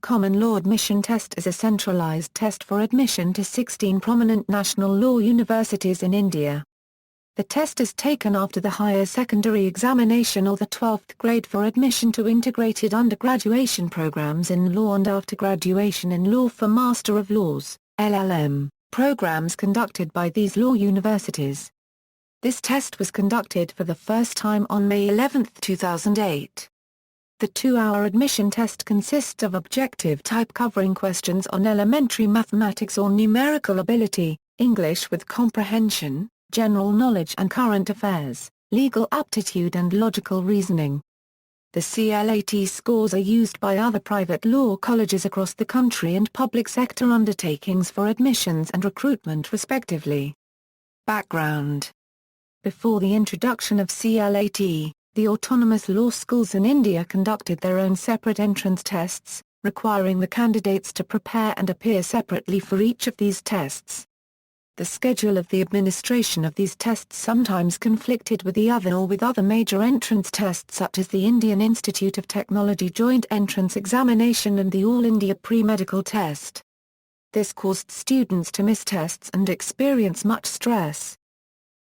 Common Law Admission Test is a centralised test for admission to 16 prominent national law universities in India. The test is taken after the higher secondary examination or the 12th grade for admission to integrated undergraduation programs in law and after graduation in law for Master of Laws, LL.M, programs conducted by these law universities. This test was conducted for the first time on May 11, 2008. The 2-hour admission test consists of objective type covering questions on elementary mathematics or numerical ability, English with comprehension, general knowledge and current affairs, legal aptitude and logical reasoning. The CLAT scores are used by other private law colleges across the country and public sector undertakings for admissions and recruitment respectively. Background. Before the introduction of CLAT, the autonomous law schools in India conducted their own separate entrance tests, requiring the candidates to prepare and appear separately for each of these tests. The schedule of the administration of these tests sometimes conflicted with the other or with other major entrance tests such as the Indian Institute of Technology Joint Entrance Examination and the All India Pre-Medical Test. This caused students to miss tests and experience much stress.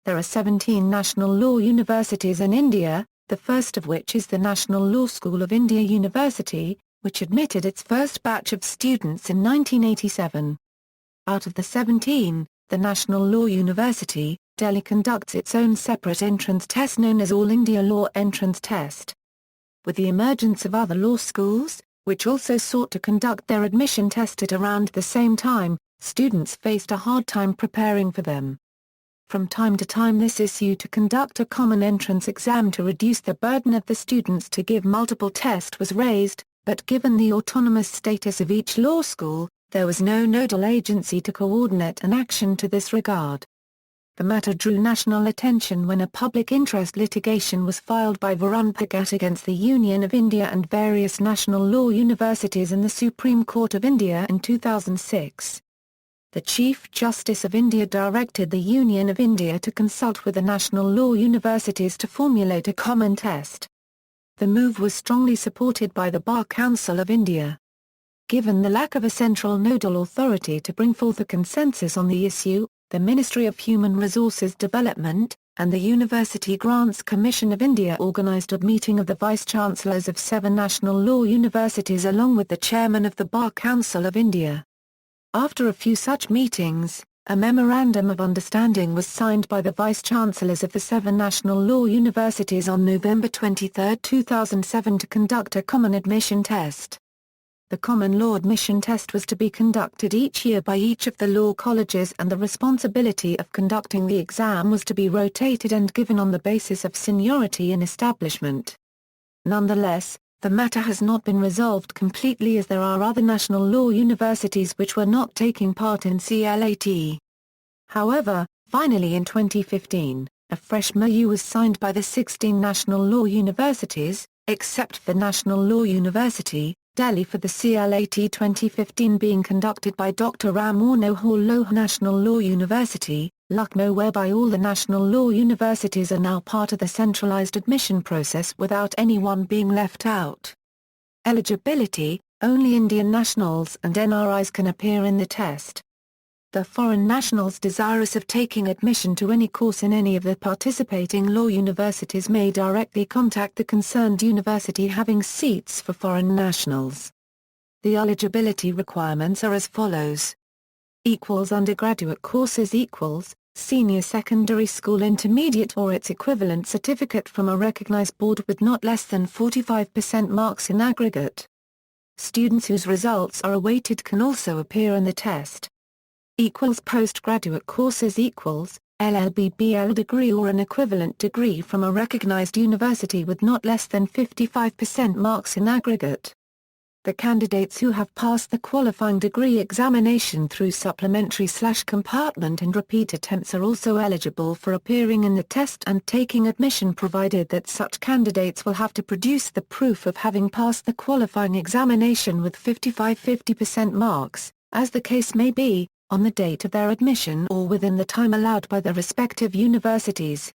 There are 17 national law universities in India, the first of which is the National Law School of India University, which admitted its first batch of students in 1987. Out of the 17, the National Law University, Delhi conducts its own separate entrance test known as All India Law Entrance Test. With the emergence of other law schools, which also sought to conduct their admission test at around the same time, students faced a hard time preparing for them. From time to time this issue to conduct a common entrance exam to reduce the burden of the students to give multiple tests was raised, but given the autonomous status of each law school, there was no nodal agency to coordinate an action to this regard. The matter drew national attention when a public interest litigation was filed by Varun Bhagat against the Union of India and various national law universities in the Supreme Court of India in 2006. The Chief Justice of India directed the Union of India to consult with the national law universities to formulate a common test. The move was strongly supported by the Bar Council of India. Given the lack of a central nodal authority to bring forth a consensus on the issue, the Ministry of Human Resources Development, and the University Grants Commission of India organised a meeting of the Vice-Chancellors of 7 national law universities along with the Chairman of the Bar Council of India. After a few such meetings, a Memorandum of Understanding was signed by the Vice-Chancellors of the 7 national law universities on November 23, 2007 to conduct a common admission test. The Common Law Admission Test was to be conducted each year by each of the law colleges and the responsibility of conducting the exam was to be rotated and given on the basis of seniority in establishment. Nonetheless, the matter has not been resolved completely as there are other national law universities which were not taking part in CLAT. However, finally in 2015, a fresh MOU was signed by the 16 national law universities, except for National Law University, Delhi for the CLAT 2015 being conducted by Dr. Ram Manohar Lohia National Law University, Lucknow whereby all the national law universities are now part of the centralised admission process without anyone being left out. Eligibility: only Indian nationals and NRIs can appear in the test. The foreign nationals desirous of taking admission to any course in any of the participating law universities may directly contact the concerned university having seats for foreign nationals. The eligibility requirements are as follows. Undergraduate courses senior secondary school intermediate or its equivalent certificate from a recognized board with not less than 45% marks in aggregate. Students whose results are awaited can also appear in the test. Postgraduate courses LL.B. BL degree or an equivalent degree from a recognized university with not less than 55% marks in aggregate. The candidates who have passed the qualifying degree examination through supplementary/compartment and repeat attempts are also eligible for appearing in the test and taking admission provided that such candidates will have to produce the proof of having passed the qualifying examination with 55-50% marks, as the case may be, on the date of their admission or within the time allowed by the respective universities.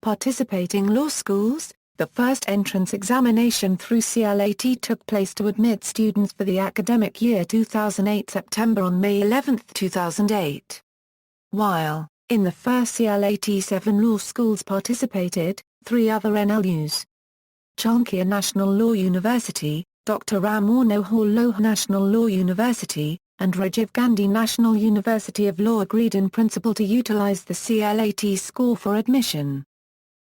Participating law schools, The first entrance examination through CLAT took place to admit students for the academic year 2008 September on May 11, 2008. While, in the first CLAT 7 law schools participated, 3 other NLUs. Chanakya National Law University, Dr. Ram Manohar Lal National Law University, and Rajiv Gandhi National University of Law agreed in principle to utilize the CLAT score for admission.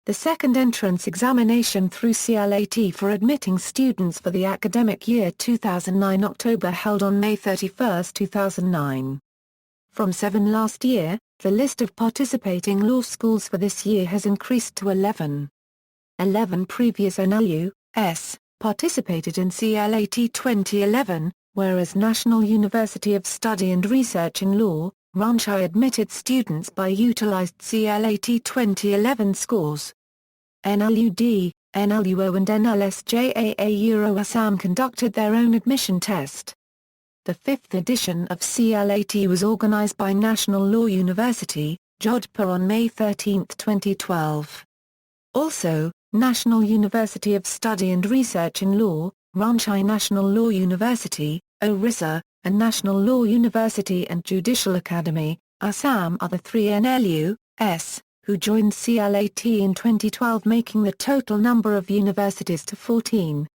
The second entrance examination through CLAT for admitting students for the academic year 2009 October held on May 31, 2009. From 7 last year, the list of participating law schools for this year has increased to 11. 11 previous NLUs participated in CLAT 2011, whereas National University of Study and Research in Law, Ranchi admitted students by utilized CLAT 2011 scores. NLUD, NLUO and NLSJAA Assam conducted their own admission test. The 5th edition of CLAT was organized by National Law University, Jodhpur on May 13, 2012. Also, National University of Study and Research in Law, Ranchi National Law University, Orissa, and National Law University and Judicial Academy, Assam are the 3 NLUs, who joined CLAT in 2012 making the total number of universities to 14.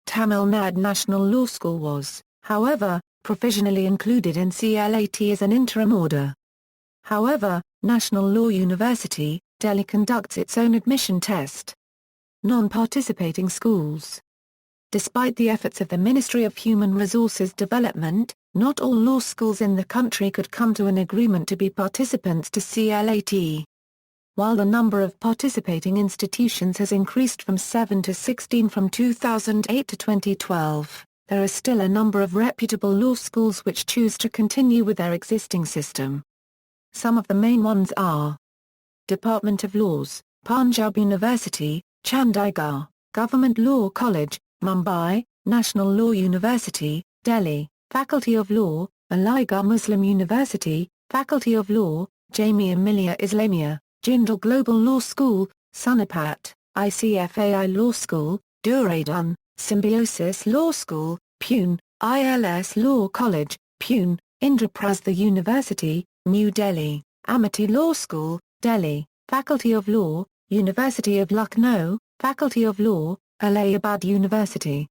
Tamil Nadu National Law School was, however, provisionally included in CLAT as an interim order. However, National Law University, Delhi conducts its own admission test. Non-participating schools. Despite the efforts of the Ministry of Human Resources Development, not all law schools in the country could come to an agreement to be participants to CLAT. While the number of participating institutions has increased from 7 to 16 from 2008 to 2012, there are still a number of reputable law schools which choose to continue with their existing system. Some of the main ones are Department of Laws, Punjab University, Chandigarh, Government Law College, Mumbai, National Law University, Delhi, Faculty of Law, Aligarh Muslim University, Faculty of Law, Jamia Millia Islamia, Jindal Global Law School, Sonipat, ICFAI Law School, Dehradun, Symbiosis Law School, Pune, ILS Law College, Pune, Indraprastha University, New Delhi, Amity Law School, Delhi, Faculty of Law, University of Lucknow, Faculty of Law, Allahabad University.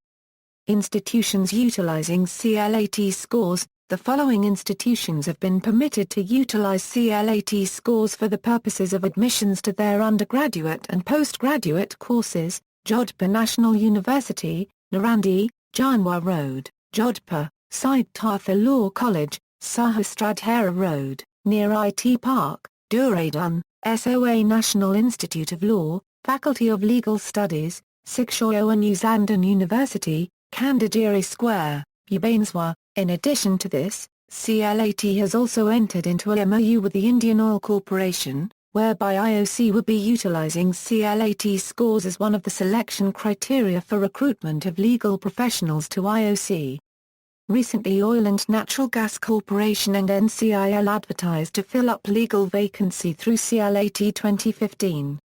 Institutions utilizing CLAT scores. The following institutions have been permitted to utilize CLAT scores for the purposes of admissions to their undergraduate and postgraduate courses: Jodhpur National University, Narandi, Janwa Road, Jodhpur; Siddhartha Law College, Sahastradhara Road, near IT Park, Dehradun; SOA National Institute of Law, Faculty of Legal Studies, Shiksha Anuzandan University, Kandagiri Square, Bhubaneswar. In addition to this, CLAT has also entered into a MOU with the Indian Oil Corporation, whereby IOC will be utilizing CLAT scores as one of the selection criteria for recruitment of legal professionals to IOC. Recently, Oil and Natural Gas Corporation and NCIL advertised to fill up legal vacancy through CLAT 2015.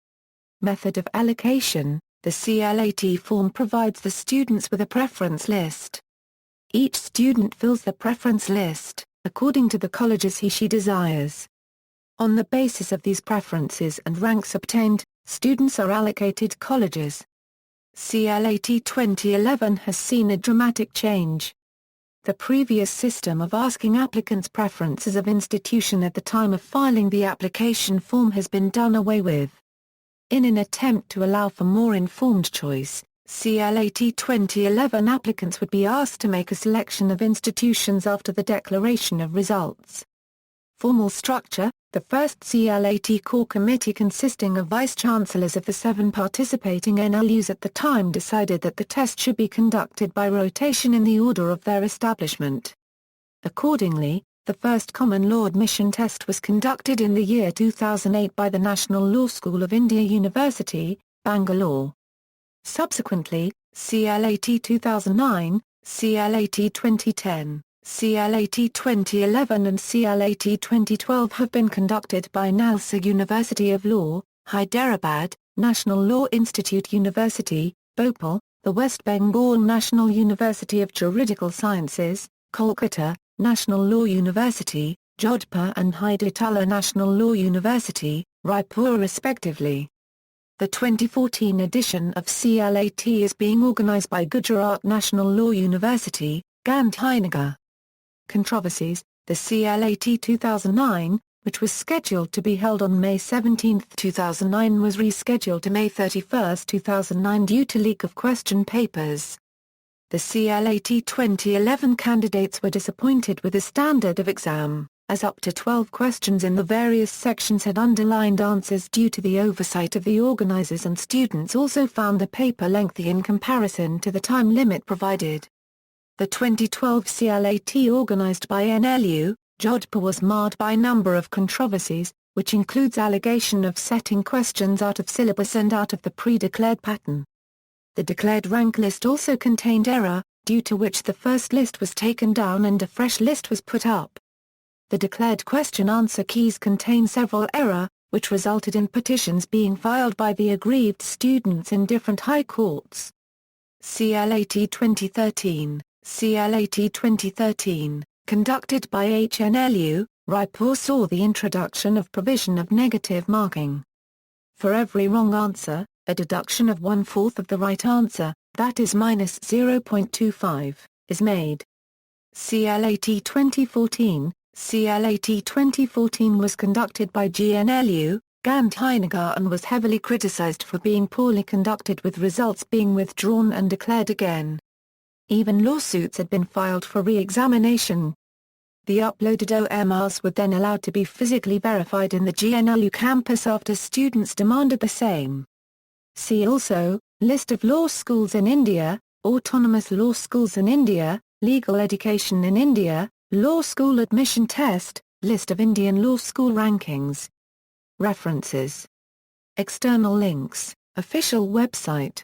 Method of allocation. The CLAT form provides the students with a preference list. Each student fills the preference list, according to the colleges he/she desires. On the basis of these preferences and ranks obtained, students are allocated colleges. CLAT 2011 has seen a dramatic change. The previous system of asking applicants preferences of institution at the time of filing the application form has been done away with. In an attempt to allow for more informed choice, CLAT 2011 applicants would be asked to make a selection of institutions after the declaration of results. Formal structure. The first CLAT core committee consisting of vice-chancellors of the 7 participating NLUs at the time decided that the test should be conducted by rotation in the order of their establishment. Accordingly, the first common law admission test was conducted in the year 2008 by the National Law School of India University, Bangalore. Subsequently, CLAT 2009, CLAT 2010, CLAT 2011 and CLAT 2012 have been conducted by Nalsa University of Law, Hyderabad, National Law Institute University, Bhopal, the West Bengal National University of Juridical Sciences, Kolkata, National Law University, Jodhpur and Hyderabad National Law University, Raipur respectively. The 2014 edition of CLAT is being organised by Gujarat National Law University, Gandhinagar. Controversies. The CLAT 2009, which was scheduled to be held on May 17, 2009 was rescheduled to May 31, 2009 due to leak of question papers. The CLAT 2011 candidates were disappointed with the standard of exam, as up to 12 questions in the various sections had underlined answers due to the oversight of the organisers, and students also found the paper lengthy in comparison to the time limit provided. The 2012 CLAT organised by NLU, Jodhpur was marred by a number of controversies, which includes allegation of setting questions out of syllabus and out of the pre-declared pattern. The declared rank list also contained error, due to which the first list was taken down and a fresh list was put up. The declared question-answer keys contain several error, which resulted in petitions being filed by the aggrieved students in different high courts. CLAT 2013. CLAT 2013, conducted by HNLU, Raipur saw the introduction of provision of negative marking. For every wrong answer, a deduction of 1/4 of the right answer, that is minus 0.25, is made. CLAT 2014. CLAT 2014 was conducted by GNLU, Gandhinagar, and was heavily criticised for being poorly conducted, with results being withdrawn and declared again. Even lawsuits had been filed for re-examination. The uploaded OMRs were then allowed to be physically verified in the GNLU campus after students demanded the same. See also, List of law schools in India, Autonomous law schools in India, Legal education in India, Law school admission test, List of Indian law school rankings. References. External links, official website.